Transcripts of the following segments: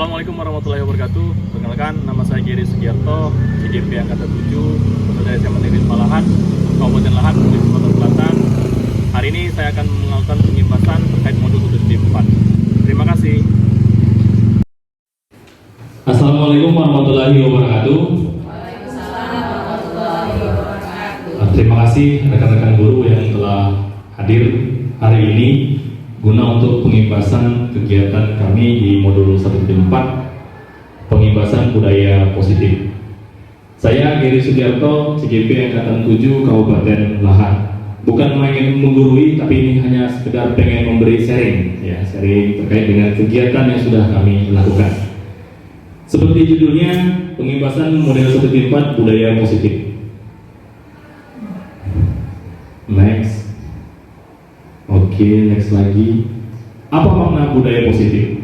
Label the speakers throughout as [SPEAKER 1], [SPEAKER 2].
[SPEAKER 1] Assalamualaikum warahmatullahi wabarakatuh. Perkenalkan, nama saya Giri Sugiarto, CGP Angkatan 7, dari SMA Negeri Malahan, Kabupaten Lahat, Provinsi Sumatera Selatan. Hari ini saya akan melakukan pengimpasan terkait modul 174. Terima kasih.
[SPEAKER 2] Assalamualaikum warahmatullahi wabarakatuh. Terima kasih rekan-rekan guru yang telah hadir hari ini guna untuk pengimpasan kegiatan kami di modul 174 pengimpasan budaya positif. Saya Giri Sugiarto, CGP Angkatan 7 Kabupaten Lahat. Bukan main menggurui, tapi ini hanya sekedar pengen memberi sharing terkait dengan kegiatan yang sudah kami lakukan. Seperti judulnya, pengimpasan model 174 budaya positif. Next. Oke, next lagi. Apa makna budaya positif?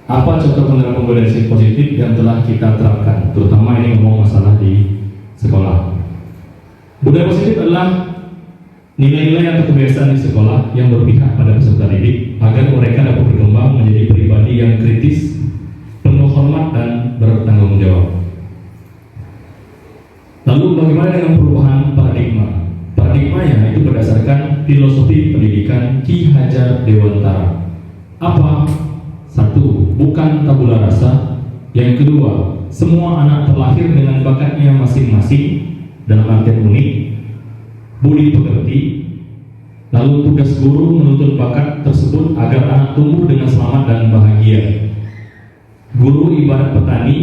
[SPEAKER 2] Apa contoh penerapan budaya positif yang telah kita terapkan? Terutama ini ngomong masalah di sekolah. Budaya positif adalah nilai-nilai atau kebiasaan di sekolah yang berpihak pada peserta didik agar mereka dapat berkembang menjadi pribadi yang kritis, penuh hormat dan bertanggung jawab. Lalu bagaimana dengan perubahan paradigma? Paradigmanya itu berdasarkan filosofi pendidikan Ki Hajar Dewantara. Apa? Satu, bukan tabula rasa. Yang kedua, semua anak terlahir dengan bakatnya masing-masing dalam artian unik, budi pekerti. Lalu tugas guru menuntut bakat tersebut agar anak tumbuh dengan selamat dan bahagia. Guru ibarat petani,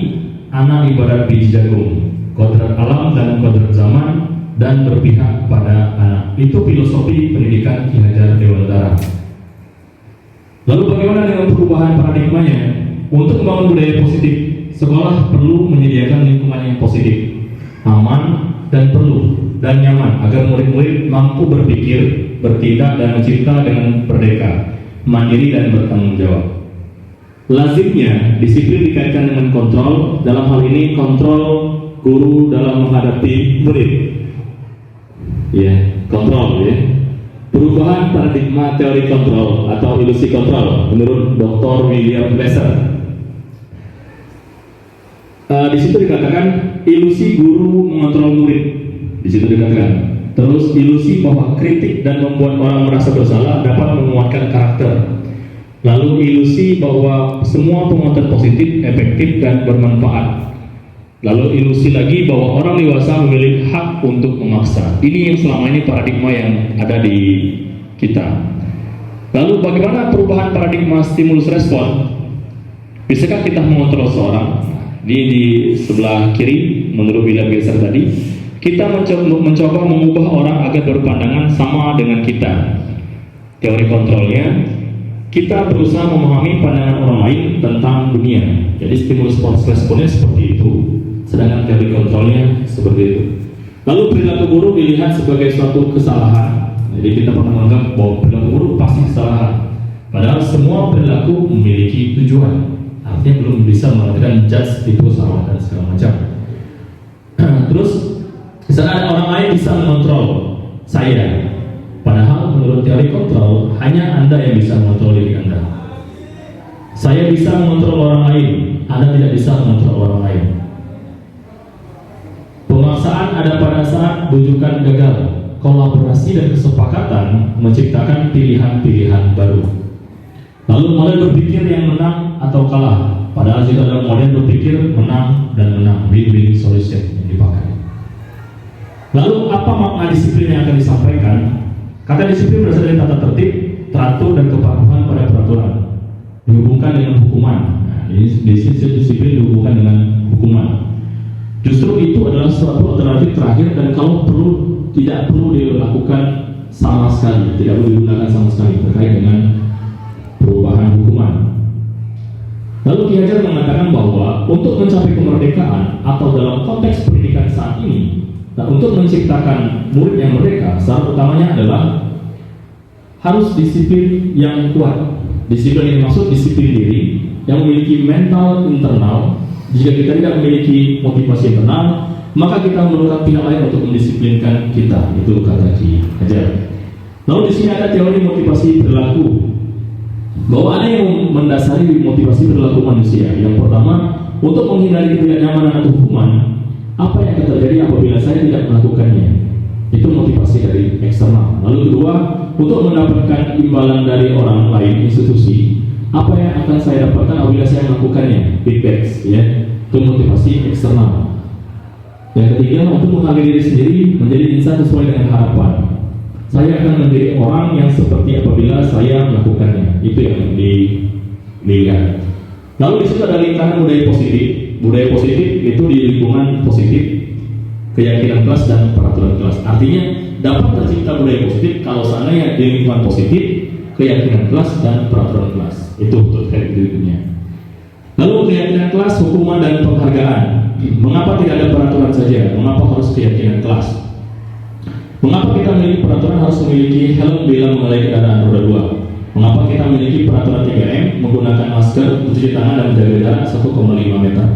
[SPEAKER 2] anak ibarat biji jagung, kodrat alam dan kodrat zaman, dan berpihak pada anak. Itu filosofi pendidikan Ki Hajar Dewantara. Lalu bagaimana dengan perubahan paradigmanya? Untuk membangun budaya positif, sekolah perlu menyediakan lingkungan yang positif, aman, dan nyaman agar murid-murid mampu berpikir, bertindak, dan mencipta dengan merdeka, mandiri, dan bertanggung jawab. Lazimnya, disiplin dikaitkan dengan kontrol. Dalam hal ini, kontrol guru dalam menghadapi murid. Kontrol. Perubahan paradigma teori kontrol atau ilusi kontrol menurut Dr. William Glasser. Di situ dikatakan ilusi guru mengontrol murid. Di situ dikatakan. Terus ilusi bahwa kritik dan membuat orang merasa bersalah dapat menguatkan karakter. Lalu ilusi bahwa semua penguatan positif, efektif, dan bermanfaat. Lalu ilusi lagi bahwa orang dewasa memiliki hak untuk memaksa. Ini yang selama ini paradigma yang ada di kita. Lalu bagaimana perubahan paradigma stimulus respon? Bisakah kita mengontrol seorang? Di sebelah kiri menurut William Glasser tadi, kita mencoba mengubah orang agar berpandangan sama dengan kita. Teori kontrolnya, kita berusaha memahami pandangan orang lain tentang dunia. Jadi stimulus responnya seperti itu. Sedangkan teori kontrolnya seperti itu. Lalu perilaku buruk dilihat sebagai suatu kesalahan. Jadi kita pernah menganggap bahwa perilaku buruk pasti kesalahan. Padahal semua perilaku memiliki tujuan. Artinya belum bisa mengatakan judge itu salah dan segala macam. Terus, misalnya orang lain bisa mengontrol saya. Padahal menurut teori kontrol hanya Anda yang bisa mengontrol diri Anda. Saya bisa mengontrol orang lain, Anda tidak bisa mengontrol orang lain. Pemaksaan ada pada saat bujukan gagal. Kolaborasi dan kesepakatan menciptakan pilihan-pilihan baru. Lalu model berpikir yang menang atau kalah. Padahal jika dalam model berpikir menang dan menang, win-win solution yang dipakai. Lalu apa makna disiplin yang akan disampaikan? Kata disiplin berasal dari tata tertib, teratur, dan kepatuhan pada peraturan. Dihubungkan dengan hukuman. Disiplin dihubungkan dengan hukuman. Justru itu adalah suatu alternatif terakhir dan kalau tidak perlu dilakukan sama sekali, tidak perlu digunakan sama sekali terkait dengan perubahan hukuman. Lalu Ki Hajar mengatakan bahwa untuk mencapai kemerdekaan atau dalam konteks pendidikan saat ini, untuk menciptakan murid yang merdeka, syarat utamanya adalah harus disiplin yang kuat. Disiplin ini maksud disiplin diri yang memiliki mental internal. Jika kita tidak memiliki motivasi internal, maka kita memerlukan pihak lain untuk mendisiplinkan kita. Itu kata Ki Hajar. Lalu di sini ada teori motivasi perilaku, bahwa ada yang mendasari motivasi perilaku manusia. Yang pertama, untuk menghindari ketidaknyamanan atau hukuman, apa yang akan terjadi apabila saya tidak melakukannya? Itu motivasi dari eksternal. Lalu kedua, untuk mendapatkan imbalan dari orang lain, institusi, apa yang akan saya dapatkan apabila saya melakukannya? Feedback, ya. Itu motivasi eksternal. Yang ketiga, untuk menghargai diri sendiri menjadi insan sesuai dengan harapan. Saya akan menjadi orang yang seperti apabila saya melakukannya. Itu yang dilihat. Lalu di situ ada lingkaran budaya positif. Budaya positif itu di lingkungan positif, keyakinan kelas dan peraturan kelas. Artinya dapat tercipta budaya positif kalau seandainya di lingkungan positif, keyakinan kelas dan peraturan kelas. Itu untuk berikutnya. Lalu keyakinan kelas, hukuman dan penghargaan. Mengapa tidak ada peraturan saja? Mengapa harus keyakinan kelas? Mengapa kita memiliki peraturan harus memiliki helm bila mengendarai kendaraan roda 2? Mengapa kita memiliki peraturan 3M menggunakan masker, mencuci tangan dan menjaga jarak 1,5 meter?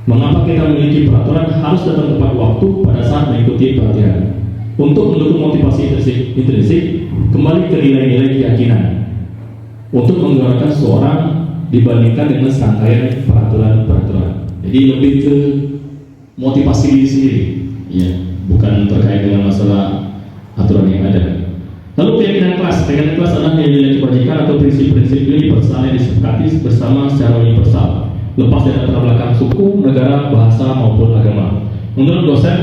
[SPEAKER 2] Mengapa kita memiliki peraturan harus datang tepat waktu pada saat mengikuti pelatihan? Untuk mendukung motivasi intrinsik, kembali ke nilai-nilai keyakinan. Untuk menggerakkan seseorang dibandingkan dengan serangkaian peraturan-peraturan. Jadi lebih ke motivasi diri sendiri, ya, bukan terkait dengan masalah aturan yang ada. Lalu keyakinan kelas adalah nilai-nilai kebajikan atau prinsip-prinsip universal yang disepakati bersama secara universal, lepas dari latar belakang suku, negara, bahasa maupun agama. Menurut dosen,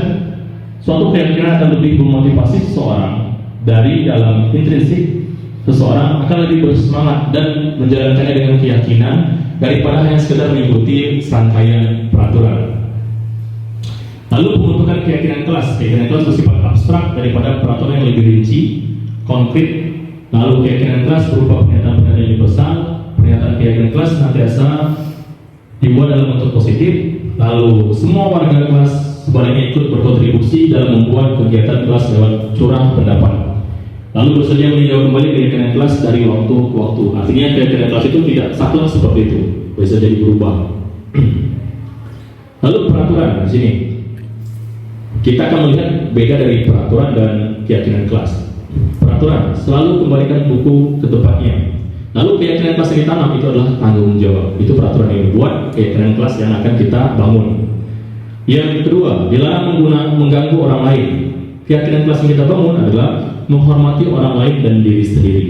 [SPEAKER 2] suatu keyakinan akan lebih memotivasi seseorang dari dalam intrinsik. Seseorang akan lebih bersemangat dan menjalankannya dengan keyakinan daripada hanya sekedar mengikuti serangkaian peraturan. Lalu pembentukan keyakinan kelas bersifat abstrak daripada peraturan yang lebih rinci, konkret. Lalu keyakinan kelas berupa pernyataan-pernyataan universal. Pernyataan keyakinan kelas senantiasa dibuat dalam bentuk positif. Lalu semua warga kelas sebaliknya ikut berkontribusi dalam membuat kegiatan kelas lewat curah pendapat. Lalu bersedia meninjau kembali keyakinan kelas dari waktu ke waktu. Artinya keyakinan kelas itu tidak saklek seperti itu, bisa jadi berubah. Lalu peraturan di sini kita akan melihat beda dari peraturan dan keyakinan kelas. Peraturan selalu kembalikan buku ke tempatnya. Lalu keyakinan kelas yang ditanam itu adalah tanggung jawab. Itu peraturan yang dibuat, keyakinan kelas yang akan kita bangun. Yang kedua, dilarang mengganggu orang lain. Keyakinan kelas yang kita bangun adalah menghormati orang lain dan diri sendiri.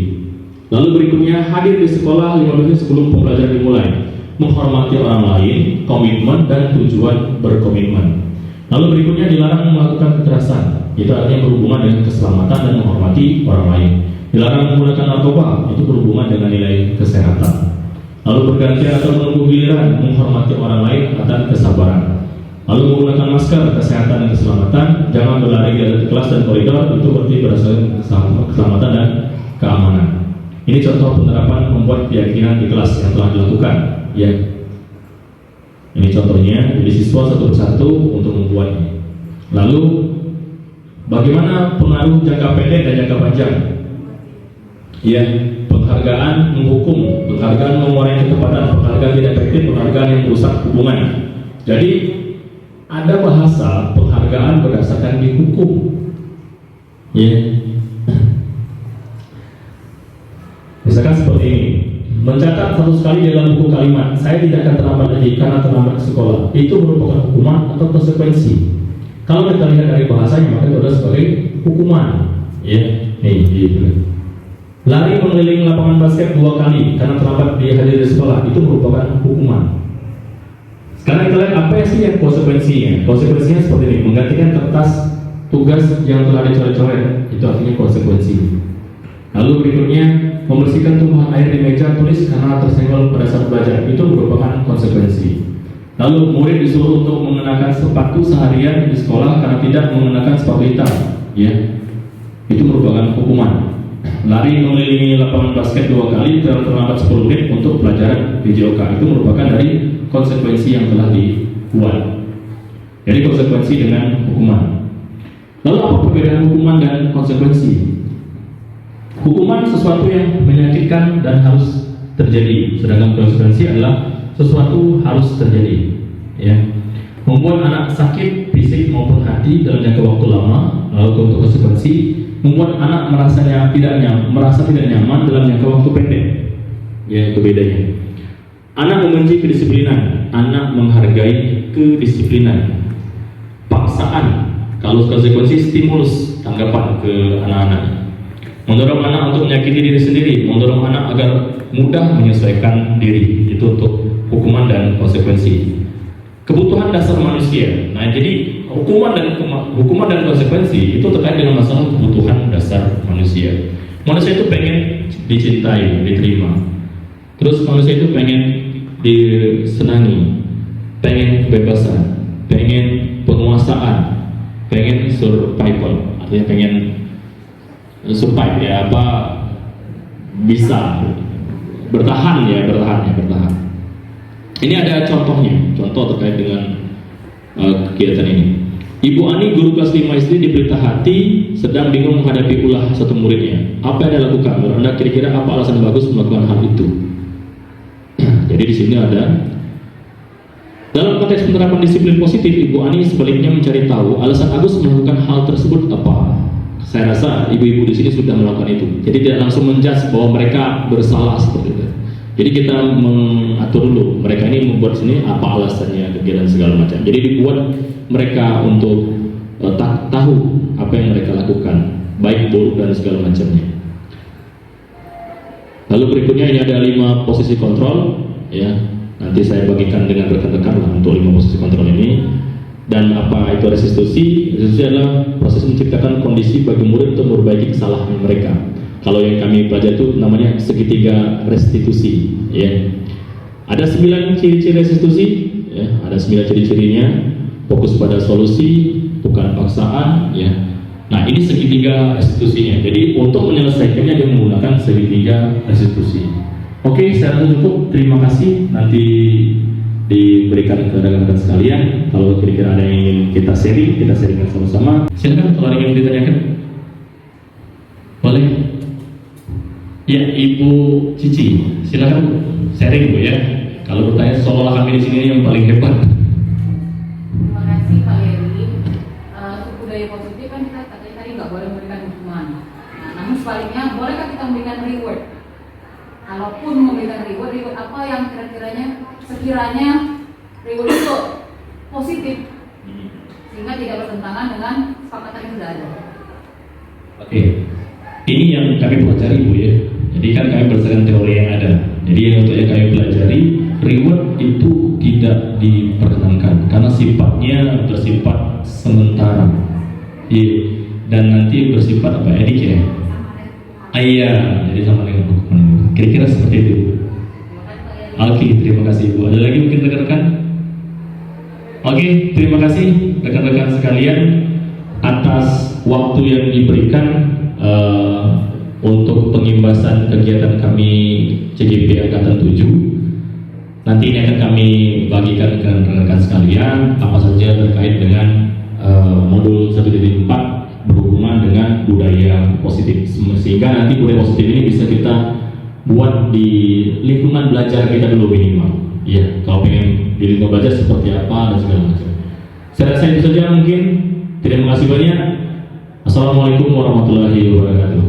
[SPEAKER 2] Lalu berikutnya, hadir di sekolah 5 menit sebelum pembelajaran dimulai. Menghormati orang lain, komitmen dan tujuan berkomitmen. Lalu berikutnya, dilarang melakukan kekerasan. Itu artinya berhubungan dengan keselamatan dan menghormati orang lain. Dilarang menggunakan narkoba. Itu berhubungan dengan nilai kesehatan. Lalu bergantian atau menunggu giliran, menghormati orang lain akan kesabaran. Lalu menggunakan masker, kesehatan dan keselamatan. Jangan berlari di kelas dan koridor. Itu berarti berdasarkan keselamatan dan keamanan. Ini contoh penerapan membuat keyakinan di kelas yang telah dilakukan, ya. Ini contohnya. Jadi siswa satu persatu untuk membuatnya. Lalu bagaimana pengaruh jangka pendek dan jangka panjang? Ya, penghargaan menghukum, penghargaan mengurangi ketepatan, penghargaan tidak efektif, penghargaan yang merusak hubungan. Jadi ada bahasa penghargaan berdasarkan dihukum, ya. Misalkan seperti ini, mencatat satu sekali dalam buku kalimat, saya tidak akan terlambat lagi karena terlambat ke sekolah. Itu merupakan hukuman atau konsekuensi. Kalau kita lihat dari bahasanya, maka itu adalah sebagai hukuman, ya. Nih, gitu. Lari mengelilingi lapangan basket 2 kali karena terlambat hadir di sekolah, itu merupakan hukuman. Sekarang kita lihat apa sih yang konsekuensinya. Konsekuensinya seperti ini: menggantikan kertas tugas yang telah dicoret-coret, itu artinya konsekuensi. Lalu berikutnya, membersihkan tumpahan air di meja tulis karena tersenggol pada saat belajar, itu merupakan konsekuensi. Lalu murid disuruh untuk mengenakan sepatu seharian di sekolah karena tidak mengenakan sepatu hitam, ya. Itu merupakan hukuman. Lari mengelilingi lapangan basket 2 kali karena terlambat 10 menit untuk pelajaran PJOK, itu merupakan dari konsekuensi yang telah dibuat. Jadi konsekuensi dengan hukuman. Lalu apa perbedaan hukuman dan konsekuensi? Hukuman sesuatu yang menyakitkan dan harus terjadi, sedangkan konsekuensi adalah sesuatu harus terjadi, ya. Membuat anak sakit fisik maupun hati dalam jangka waktu lama. Lalu untuk konsekuensi, membuat anak merasa tidak nyaman dalam jangka waktu pendek, ya, itu bedanya. Anak membenci kedisiplinan, anak menghargai kedisiplinan. Paksaan, kalau konsekuensi stimulus tanggapan ke anak-anak. Mendorong anak untuk menyakiti diri sendiri, mendorong anak agar mudah menyesuaikan diri. Itu untuk hukuman dan konsekuensi. Kebutuhan dasar manusia. Nah, jadi hukuman dan konsekuensi itu terkait dengan masalah kebutuhan dasar manusia. Manusia itu pengen dicintai, diterima. Terus manusia itu pengen disenangi, pengen kebebasan, pengen penguasaan, pengen survival, artinya pengen survive ya, bisa bertahan. Ini ada contoh terkait dengan kegiatan ini. Ibu Ani, guru kelas 5 SD di Pelita Hati, sedang bingung menghadapi ulah satu muridnya. Apa yang Anda lakukan? Menurut Anda kira-kira apa alasan bagus melakukan hal itu? Jadi di sini ada, dalam konteks penerapan disiplin positif, Ibu Ani sebaliknya mencari tahu alasan Agus melakukan hal tersebut apa. Saya rasa ibu-ibu di sini sudah melakukan itu. Jadi tidak langsung menjudge bahwa mereka bersalah seperti itu. Jadi kita mengatur dulu mereka ini membuat sini apa alasannya, kegiatan segala macam. Jadi dibuat mereka untuk tahu apa yang mereka lakukan, baik buruk dan segala macamnya. Lalu berikutnya ini ada 5 posisi kontrol, ya. Nanti saya bagikan dengan rekan-rekan lah untuk 5 posisi kontrol ini. Dan apa itu restitusi? Restitusi adalah proses menciptakan kondisi bagi murid untuk memperbaiki kesalahan mereka. Kalau yang kami pelajari itu namanya segitiga restitusi, ya. Ada 9 ciri-ciri restitusi, ya. Ada 9 ciri-cirinya. Fokus pada solusi, bukan paksaan, ya. Nah, ini segitiga restitusinya. Jadi untuk menyelesaikannya dia menggunakan segitiga restitusi. Oke, saya rasa cukup. Terima kasih. Nanti diberikan ke rekan-rekan sekalian. Kalau kira-kira ada yang ingin kita sharingkan sama-sama. Silakan kalau ada yang ingin ditanyakan. Boleh. Ya, Ibu Cici, silakan sharing Bu ya. Kalau bertanya seolah kami di sini yang paling hebat.
[SPEAKER 3] Terima kasih Pak Heri. Budaya positif kan kita katanya tadi nggak boleh memberikan hukuman. Nah, namun sebaliknya, bolehkah kita memberikan reward? Kalaupun memberikan reward apa yang sekiranya reward itu positif, sehingga tidak bertentangan dengan kesepakatan yang sudah ada.
[SPEAKER 2] Oke. Ini yang kami pelajari Bu ya. Jadi kan kami berdasarkan teori yang ada. Jadi yang untuk yang kami pelajari, reward itu tidak diperkenankan karena sifatnya bersifat sementara. Iya. Dan nanti bersifat apa? Edik ya. Iya, jadi sama dengan hukuman. Kira-kira seperti itu. Oke, terima kasih Bu. Ada lagi mungkin rekan-rekan? Oke, terima kasih rekan-rekan sekalian atas waktu yang diberikan untuk pengimbasan kegiatan kami CGP Angkatan 7. Nanti ini akan kami bagikan ke rekan-rekan sekalian apa saja terkait dengan modul 1.4 berhubungan dengan budaya positif, sehingga nanti budaya positif ini bisa kita buat di lingkungan belajar kita dulu minimal. Iya, kalau pengen di lingkungan belajar seperti apa dan segala macam. Saya rasa itu saja mungkin. Terima kasih banyak. Assalamualaikum warahmatullahi wabarakatuh.